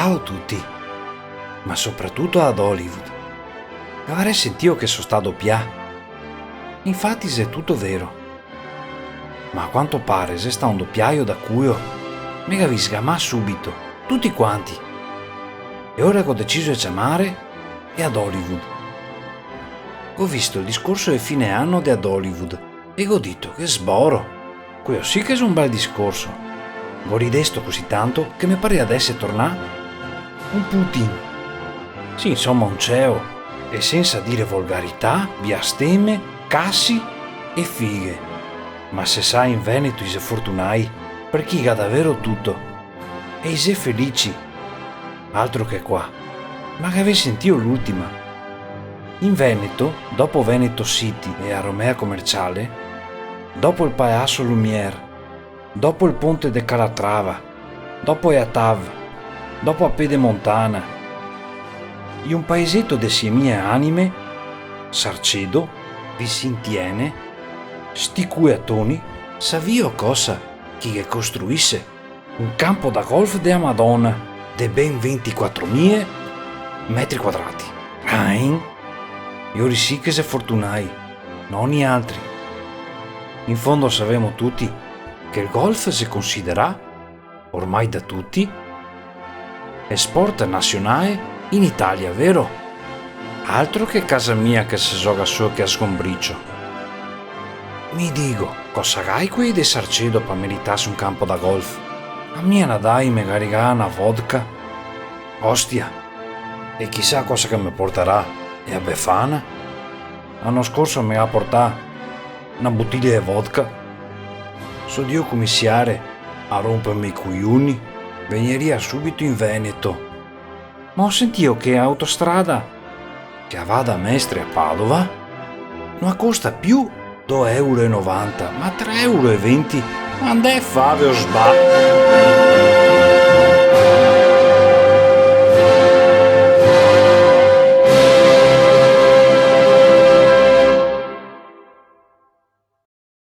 Ciao a tutti, ma soprattutto ad Hollywood. Avrei sentito che sono stato doppia. Infatti se è tutto vero. Ma a quanto pare se sta un doppiaio da cui mi vi sgamà subito, tutti quanti. E ora che ho deciso di chiamare è ad Hollywood. Ho visto il discorso di fine anno di ad Hollywood e ho detto che sboro. Quello sì che è un bel discorso. Ho ridesto così tanto che mi pare adesso tornare un Putin. Sì, insomma un CEO. E senza dire volgarità, biastemme, cassi e fighe. Ma se sai in Veneto i se fortunai, per chi ha davvero tutto. E i se felici. Altro che qua. Ma che avevi sentito l'ultima? In Veneto, dopo Veneto City e a Romea Commerciale, dopo il Palazzo Lumière, dopo il ponte de Calatrava, dopo Eatav, dopo a Pedemontana, in un paesetto de sie mie anime, Sarcedo, vi si intiene, sti cuiatoni, savio cosa chi che costruisse un campo da golf de Madonna de ben 24.000 metri quadrati. Rain, io sì che se fortunai, non i altri. In fondo sappiamo tutti che il golf si considera, ormai da tutti, è sport nazionale in Italia, vero? Altro che casa mia che si gioca su che a sgombriccio. Mi dico, cosa gai qui di Sarcedo per meritarsi un campo da golf? A mia la dai magari una vodka? Ostia, e chissà cosa che mi porterà, e a Befana? L'anno scorso mi ha portato una bottiglia di vodka. So Dio commissarie a rompermi i coglioni, veniria subito in Veneto. Ma ho sentito che autostrada che va da Mestre a Padova non costa più 2,90 €, ma 3,20 €. Ma andè Fabio sba.